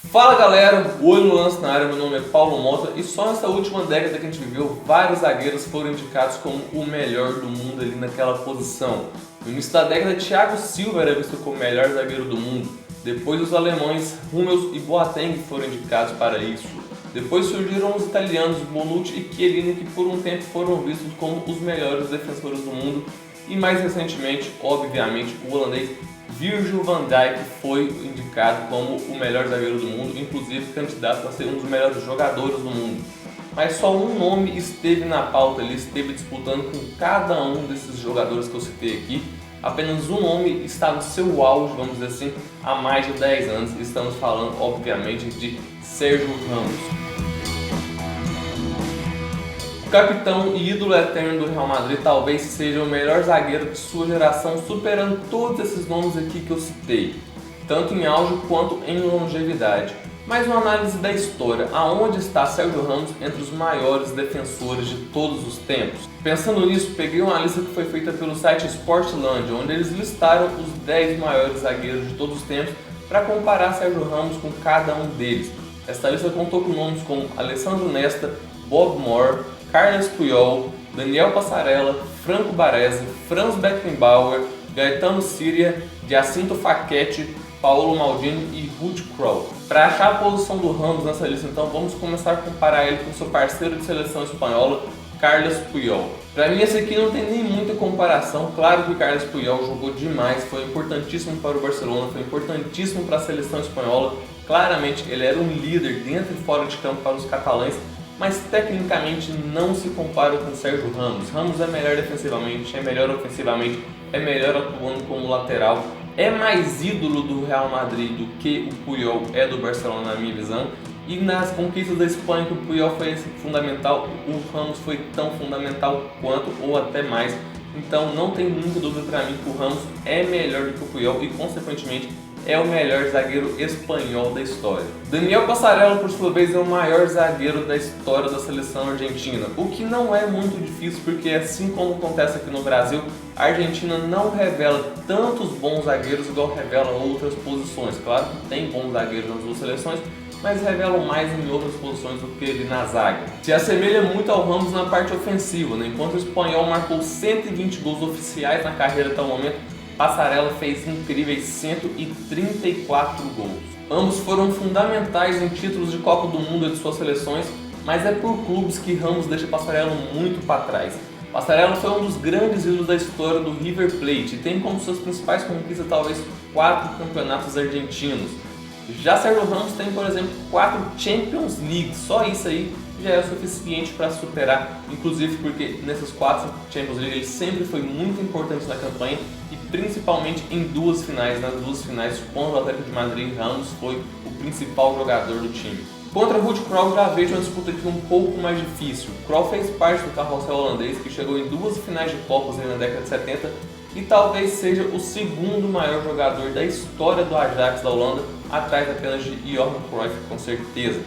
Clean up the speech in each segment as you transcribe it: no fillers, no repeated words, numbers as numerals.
Fala galera, o Olho no Lance na área, meu nome é Paulo Mota e só nessa última década que a gente viveu, vários zagueiros foram indicados como o melhor do mundo ali naquela posição. No início da década, Thiago Silva era visto como o melhor zagueiro do mundo. Depois os alemães Hummels e Boateng foram indicados para isso. Depois surgiram os italianos Bonucci e Chiellini, que por um tempo foram vistos como os melhores defensores do mundo. E mais recentemente, obviamente, o holandês Virgil van Dijk foi indicado como o melhor zagueiro do mundo, inclusive candidato a ser um dos melhores jogadores do mundo. Mas só um nome esteve na pauta ali, esteve disputando com cada um desses jogadores que eu citei aqui. Apenas um nome está no seu auge, vamos dizer assim, há mais de 10 anos. Estamos falando, obviamente, de Sérgio Ramos. O capitão e ídolo eterno do Real Madrid talvez seja o melhor zagueiro de sua geração, superando todos esses nomes aqui que eu citei, tanto em auge quanto em longevidade. Mas uma análise da história, aonde está Sérgio Ramos entre os maiores defensores de todos os tempos? Pensando nisso, peguei uma lista que foi feita pelo site Sportland, onde eles listaram os 10 maiores zagueiros de todos os tempos para comparar Sérgio Ramos com cada um deles. Esta lista contou com nomes como Alessandro Nesta, Bob Moore, Carles Puyol, Daniel Passarella, Franco Baresi, Franz Beckenbauer, Gaetano Scirea, Giacinto Facchetti, Paolo Maldini e Ruud Krol. Para achar a posição do Ramos nessa lista, então, vamos começar a comparar ele com seu parceiro de seleção espanhola, Carles Puyol. Para mim, esse aqui não tem nem muita comparação. Claro que o Carles Puyol jogou demais, foi importantíssimo para o Barcelona, foi importantíssimo para a seleção espanhola. Claramente, ele era um líder dentro e fora de campo para os catalães, mas tecnicamente não se compara com Sérgio Ramos. Ramos é melhor defensivamente, é melhor ofensivamente, é melhor atuando como lateral, é mais ídolo do Real Madrid do que o Puyol é do Barcelona, na minha visão. E nas conquistas da Espanha, que o Puyol foi fundamental, o Ramos foi tão fundamental quanto ou até mais. Então não tem muita dúvida para mim que o Ramos é melhor do que o Puyol e, consequentemente, é o melhor zagueiro espanhol da história. Daniel Passarella, por sua vez, é o maior zagueiro da história da seleção argentina, o que não é muito difícil porque, assim como acontece aqui no Brasil, a Argentina não revela tantos bons zagueiros igual revela outras posições. Claro que tem bons zagueiros nas duas seleções, mas revelam mais em outras posições do que ele na zaga. Se assemelha muito ao Ramos na parte ofensiva, né? Enquanto o espanhol marcou 120 gols oficiais na carreira até o momento, Passarella fez incríveis 134 gols. Ambos foram fundamentais em títulos de Copa do Mundo de suas seleções, mas é por clubes que Ramos deixa Passarella muito para trás. Passarella foi um dos grandes ídolos da história do River Plate e tem como suas principais conquistas talvez 4 campeonatos argentinos. Já Sérgio Ramos tem, por exemplo, 4 Champions League, só isso aí já é o suficiente para superar, inclusive porque nessas 4 Champions League ele sempre foi muito importante na campanha e principalmente em duas finais, nas duas finais contra o Atlético de Madrid, Ramos foi o principal jogador do time. Contra Ruud Krol já vejo uma disputa aqui um pouco mais difícil. Krol fez parte do carrossel holandês que chegou em 2 finais de Copas na década de 70 e talvez seja o segundo maior jogador da história do Ajax da Holanda, atrás apenas de Johan Cruyff, com certeza.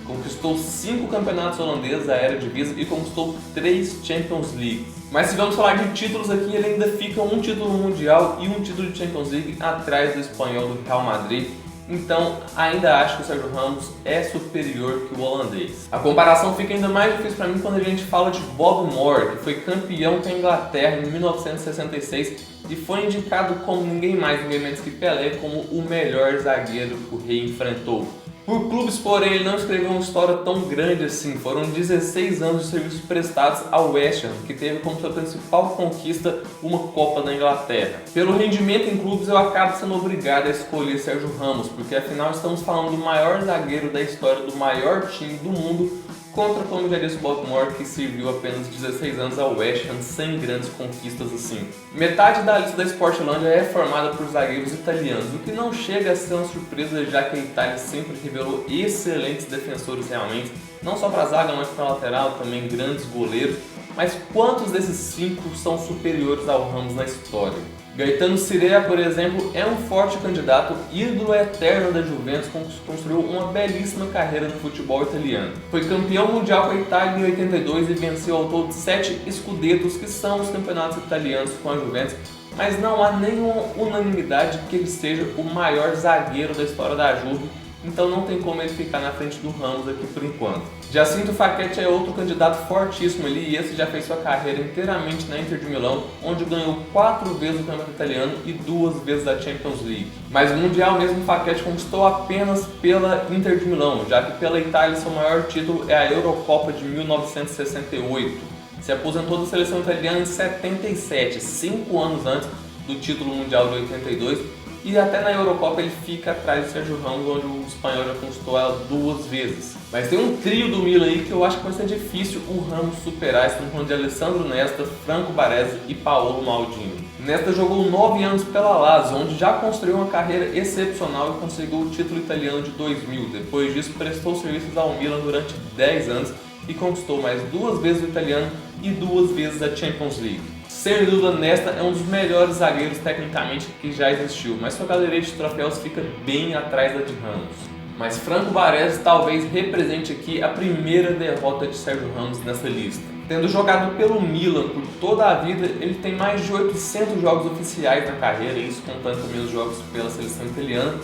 Conquistou 5 campeonatos holandeses, a era divisa, e conquistou 3 Champions League. Mas se vamos falar de títulos aqui, ele ainda fica um título mundial e um título de Champions League atrás do espanhol do Real Madrid. Então, ainda acho que o Sérgio Ramos é superior que o holandês. A comparação fica ainda mais difícil para mim quando a gente fala de Bob Moore, que foi campeão com a Inglaterra em 1966 e foi indicado como ninguém mais, ninguém menos que Pelé, como o melhor zagueiro que o rei enfrentou. Por clubes, porém, ele não escreveu uma história tão grande assim. Foram 16 anos de serviços prestados ao West Ham, que teve como sua principal conquista uma Copa da Inglaterra. Pelo rendimento em clubes, eu acabo sendo obrigado a escolher Sérgio Ramos, porque afinal estamos falando do maior zagueiro da história do maior time do mundo, contra, como já disse, Bob Moore, que serviu apenas 16 anos ao West Ham sem grandes conquistas assim. Metade da lista da Sportlandia é formada por zagueiros italianos, o que não chega a ser uma surpresa, já que a Itália sempre revelou excelentes defensores realmente, não só para a zaga, mas para a lateral, também grandes goleiros. Mas quantos desses 5 são superiores ao Ramos na história? Gaetano Scirea, por exemplo, é um forte candidato, ídolo eterno da Juventus, construiu uma belíssima carreira no futebol italiano. Foi campeão mundial com a Itália em 82 e venceu ao todo 7 Scudettos, que são os campeonatos italianos com a Juventus, mas não há nenhuma unanimidade que ele seja o maior zagueiro da história da Juve, então não tem como ele ficar na frente do Ramos aqui por enquanto. Jacinto Facchetti é outro candidato fortíssimo ali, e esse já fez sua carreira inteiramente na Inter de Milão, onde ganhou 4 vezes o campeonato italiano e 2 vezes a Champions League. Mas mundial mesmo, Facchetti conquistou apenas pela Inter de Milão, já que pela Itália seu maior título é a Eurocopa de 1968. Se aposentou da seleção italiana em 77, 5 anos antes do título mundial de 82, e até na Eurocopa ele fica atrás do Sérgio Ramos, onde o espanhol já conquistou ela 2 vezes. Mas tem um trio do Milan aí que eu acho que vai ser difícil o Ramos superar. Estamos falando de Alessandro Nesta, Franco Baresi e Paolo Maldini. Nesta jogou 9 anos pela Lazio, onde já construiu uma carreira excepcional e conseguiu o título italiano de 2000. Depois disso prestou serviços ao Milan durante 10 anos e conquistou mais 2 vezes o italiano e 2 vezes a Champions League. Sem dúvida, Nesta é um dos melhores zagueiros tecnicamente que já existiu, mas sua galeria de troféus fica bem atrás da de Ramos. Mas Franco Baresi talvez represente aqui a primeira derrota de Sérgio Ramos nessa lista. Tendo jogado pelo Milan por toda a vida, ele tem mais de 800 jogos oficiais na carreira, isso contando também os jogos pela seleção italiana.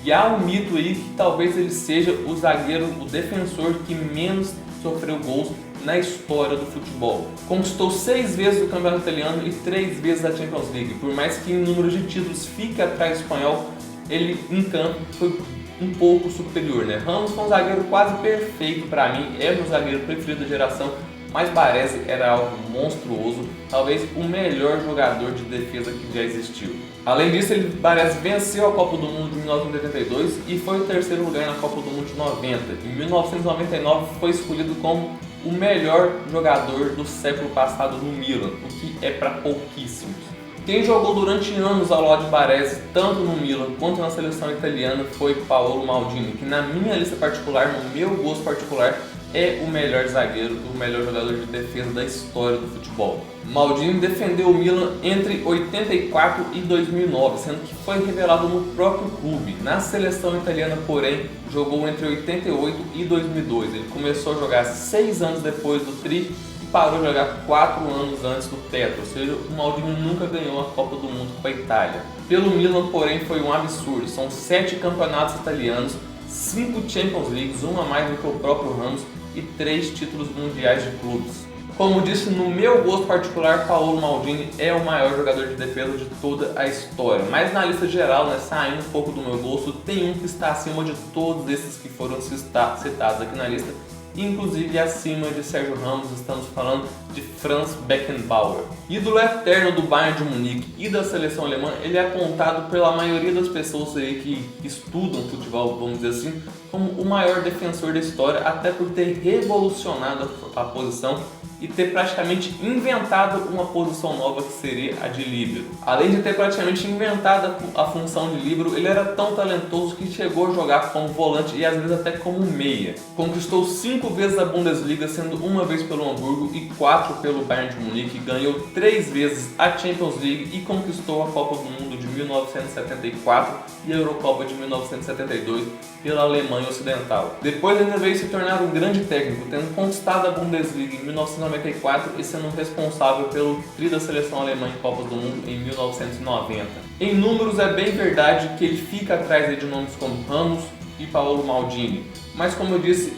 E há um mito aí que talvez ele seja o zagueiro, o defensor que menos sofreu gols na história do futebol. Conquistou 6 vezes o campeonato italiano e 3 vezes a Champions League. Por mais que em número de títulos fique atrás do espanhol, ele em campo foi um pouco superior, né? Ramos foi um zagueiro quase perfeito para mim, é o meu zagueiro preferido da geração, mas Baresi era algo monstruoso, talvez o melhor jogador de defesa que já existiu. Além disso, Baresi venceu a Copa do Mundo de 1982 e foi o 3º lugar na Copa do Mundo de 90. Em 1999 foi escolhido como o melhor jogador do século passado no Milan, o que é para pouquíssimos. Quem jogou durante anos ao lado de Baresi, tanto no Milan quanto na seleção italiana, foi Paolo Maldini, que na minha lista particular, no meu gosto particular, é o melhor zagueiro, o melhor jogador de defesa da história do futebol. Maldini defendeu o Milan entre 84 e 2009, sendo que foi revelado no próprio clube. Na seleção italiana, porém, jogou entre 88 e 2002. Ele começou a jogar 6 anos depois do Tri e parou de jogar 4 anos antes do Tetra, ou seja, o Maldini nunca ganhou a Copa do Mundo com a Itália. Pelo Milan, porém, foi um absurdo. São 7 campeonatos italianos, 5 Champions Leagues, uma a mais do que o próprio Ramos, e 3 títulos mundiais de clubes. Como disse, no meu gosto particular, Paolo Maldini é o maior jogador de defesa de toda a história. Mas na lista geral, né, saindo um pouco do meu gosto, tem um que está acima de todos esses que foram citados aqui na lista, inclusive acima de Sérgio Ramos. Estamos falando de Franz Beckenbauer. Ídolo eterno do Bayern de Munique e da seleção alemã, ele é apontado pela maioria das pessoas aí que estudam futebol, vamos dizer assim, como o maior defensor da história, até por ter revolucionado a posição e ter praticamente inventado uma posição nova que seria a de líbero. Além de ter praticamente inventado a função de líbero, ele era tão talentoso que chegou a jogar como volante e às vezes até como meia. Conquistou 5 vezes a Bundesliga, sendo 1 vez pelo Hamburgo e 4 pelo Bayern de Munique, ganhou 3 vezes a Champions League e conquistou a Copa do Mundo de 1974 e a Eurocopa de 1972 pela Alemanha Ocidental. Depois ainda veio se tornar um grande técnico, tendo conquistado a Bundesliga em 1994 e sendo responsável pelo tri da seleção alemã em Copas do Mundo em 1990. Em números é bem verdade que ele fica atrás de nomes como Ramos e Paolo Maldini, mas como eu disse,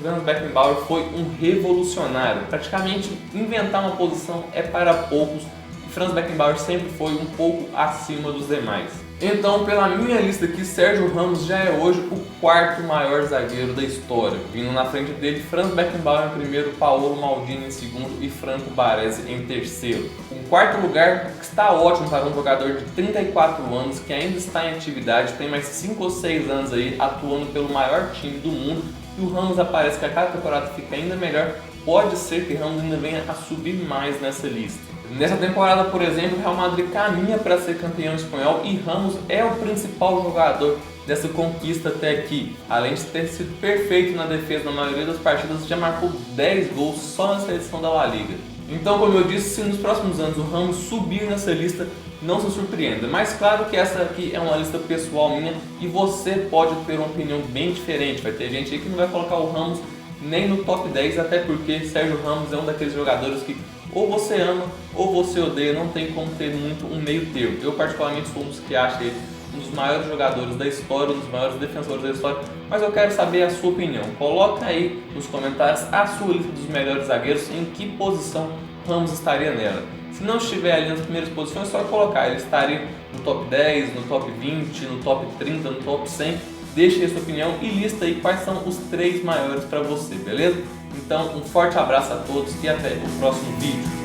Franz Beckenbauer foi um revolucionário. Praticamente inventar uma posição é para poucos e Franz Beckenbauer sempre foi um pouco acima dos demais. Então, pela minha lista aqui, Sérgio Ramos já é hoje o 4º maior zagueiro da história. Vindo na frente dele, Franz Beckenbauer em primeiro, Paolo Maldini em segundo e Franco Baresi em terceiro. Um 4º lugar que está ótimo para um jogador de 34 anos que ainda está em atividade, tem mais 5 ou 6 anos aí atuando pelo maior time do mundo, e o Ramos aparece que a cada temporada fica ainda melhor. Pode ser que Ramos ainda venha a subir mais nessa lista. Nessa temporada, por exemplo, o Real Madrid caminha para ser campeão espanhol e Ramos é o principal jogador dessa conquista até aqui. Além de ter sido perfeito na defesa na maioria das partidas, já marcou 10 gols só nessa edição da La Liga. Então, como eu disse, se nos próximos anos o Ramos subir nessa lista, não se surpreenda. Mas claro que essa aqui é uma lista pessoal minha e você pode ter uma opinião bem diferente. Vai ter gente aí que não vai colocar o Ramos nem no top 10, até porque Sérgio Ramos é um daqueles jogadores que ou você ama ou você odeia, não tem como ter muito um meio termo. Eu particularmente sou um dos que acha ele um dos maiores jogadores da história, um dos maiores defensores da história, mas eu quero saber a sua opinião. Coloca aí nos comentários a sua lista dos melhores zagueiros, em que posição Ramos estaria nela. Se não estiver ali nas primeiras posições, é só colocar, ele estaria no top 10, no top 20, no top 30, no top 100. Deixe aí a sua opinião e lista aí quais são os 3 maiores para você, beleza? Então, um forte abraço a todos e até o próximo vídeo.